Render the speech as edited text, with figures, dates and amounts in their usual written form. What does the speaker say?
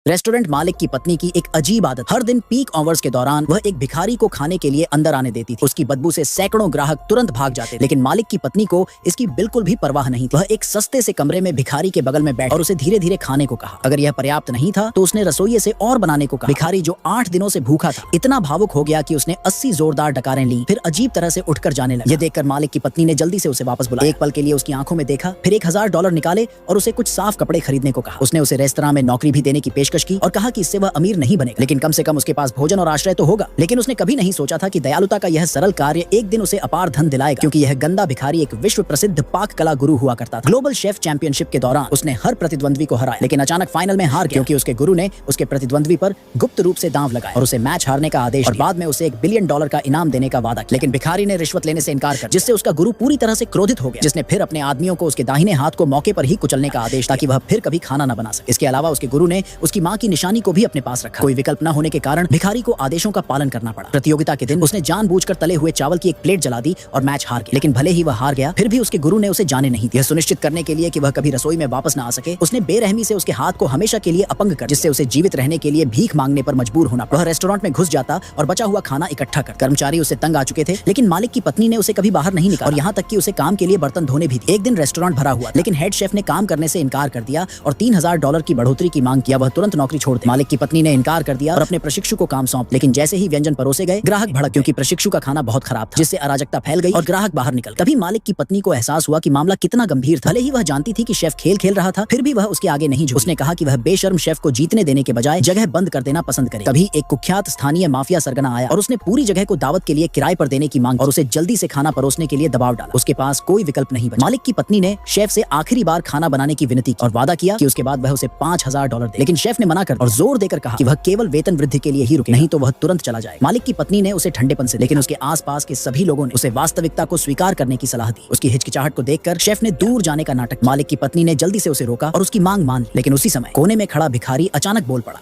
Restaurant मालिक की पत्नी की एक अजीब आदत, हर दिन पीक आवर्स के दौरान वह एक भिखारी को खाने के लिए अंदर आने देती थी। उसकी बदबू से सैकड़ों ग्राहक तुरंत भाग जाते, लेकिन मालिक की पत्नी को इसकी बिल्कुल भी परवाह नहीं थी। वह एक सस्ते से कमरे में भिखारी के बगल में बैठ और उसे धीरे धीरे खाने को कहा। अगर यह पर्याप्त नहीं था तो उसने रसोइये से और बनाने को कहा। भिखारी जो 8 दिनों से भूखा था इतना भावुक हो गया कि उसने 80 जोरदार डकारें ली, फिर अजीब तरह से उठकर जाने लगा। ये देखकर मालिक की पत्नी ने जल्दी से उसे वापस बुलाया, एक पल के लिए उसकी आंखों में देखा, फिर $1000 निकाले और उसे कुछ साफ कपड़े खरीदने को कहा। उसने उसे रेस्तरां में नौकरी भी देने की पेशकश की और कहा कि इससे वह अमीर नहीं बनेगा, लेकिन कम से कम उसके पास भोजन और आश्रय तो होगा। लेकिन उसने कभी नहीं सोचा था कि दयालुता का यह सरल कार्य एक दिन उसे अपार धन दिलाएगा, क्योंकि यह गंदा भिखारी एक विश्व प्रसिद्ध पाक कला गुरु हुआ करता था। ग्लोबल शेफ चैंपियनशिप के दौरान उसने हर प्रतिद्वंद्वी को हराया, लेकिन अचानक फाइनल में हार गया, क्योंकि उसके गुरु ने उसके प्रतिद्वंद्वी पर गुप्त रूप से दांव लगाया और उसे मैच हारने का आदेश और बाद में उसे $1 बिलियन का इनाम देने का वादा किया। लेकिन भिखारी ने रिश्वत लेने से इनकार कर, जिससे उसका गुरु पूरी तरह से क्रोधित हो गया, जिसने फिर अपने आदमियों को उसके दाहिने हाथ को मौके पर ही कुचलने का आदेश, ताकि वह फिर कभी खाना न बना सके। इसके अलावा उसके गुरु ने उसकी मां की निशानी को भी अपने पास रखा। कोई विकल्प न होने के कारण भिखारी को आदेशों का पालन करना पड़ा। प्रतियोगिता के दिन उसने जानबूझकर तले हुए चावल की एक प्लेट जला दी और मैच हार गया। लेकिन भले ही वह हार गया, फिर भी उसके गुरु ने उसे जाने नहीं दिया। सुनिश्चित करने के लिए कि वह कभी रसोई में वापस न आ सके, उसने बेरहमी से उसके हाथ को हमेशा के लिए अपंग कर, जिससे उसे जीवित रहने के लिए भीख मांगने पर मजबूर होना पड़ा। वह रेस्टोरेंट में घुस जाता और बचा हुआ खाना इकट्ठा कर। कर्मचारी उससे तंग आ चुके थे, लेकिन मालिक की पत्नी ने उसे कभी बाहर नहीं निकाला और यहाँ तक कि उसे काम के लिए बर्तन धोने भी दिए। एक दिन रेस्टोरेंट भरा हुआ, लेकिन हेड शेफ ने काम करने से इनकार कर दिया और $3000 की बढ़ोतरी की मांग किया। वह तुरंत नौकरी छोड़ दे। मालिक की पत्नी ने इनकार कर दिया और अपने प्रशिक्षु को काम सौंप। लेकिन जैसे ही व्यंजन परोसे गए, ग्राहक भड़क, क्योंकि प्रशिक्षु का खाना बहुत खराब था, जिससे अराजकता फैल गई और ग्राहक बाहर निकल। तभी मालिक की पत्नी को एहसास हुआ कि मामला कितना गंभीर था। भले ही वह जानती थी कि शेफ खेल खेल रहा था, फिर भी वह उसके आगे नहीं झुकी। उसने कहा कि वह बेशर्म शेफ को जीतने देने के बजाय जगह बंद कर देना पसंद करे। तभी एक कुख्यात स्थानीय माफिया सरगना आया और उसने पूरी जगह को दावत के लिए किराए पर देने की मांग और उसे जल्दी से खाना परोसने के लिए दबाव डाला। उसके पास कोई विकल्प नहीं बचा। मालिक की पत्नी ने शेफ से आखिरी बार खाना बनाने की विनती की और वादा किया कि उसके बाद वह उसे $5000 दे। लेकिन शेफ ने मना कर और जोर देकर कहा कि वह केवल वेतन वृद्धि के लिए ही रुके, नहीं तो वह तुरंत चला जाए। मालिक की पत्नी ने उसे ठंडेपन से, लेकिन उसके आसपास के सभी लोगों ने उसे वास्तविकता को स्वीकार करने की सलाह दी। उसकी हिचकिचाहट को देखकर शेफ ने दूर जाने का नाटक। मालिक की पत्नी ने जल्दी से उसे रोका और उसकी मांग मान ली, लेकिन उसी समय कोने में खड़ा भिखारी अचानक बोल पड़ा।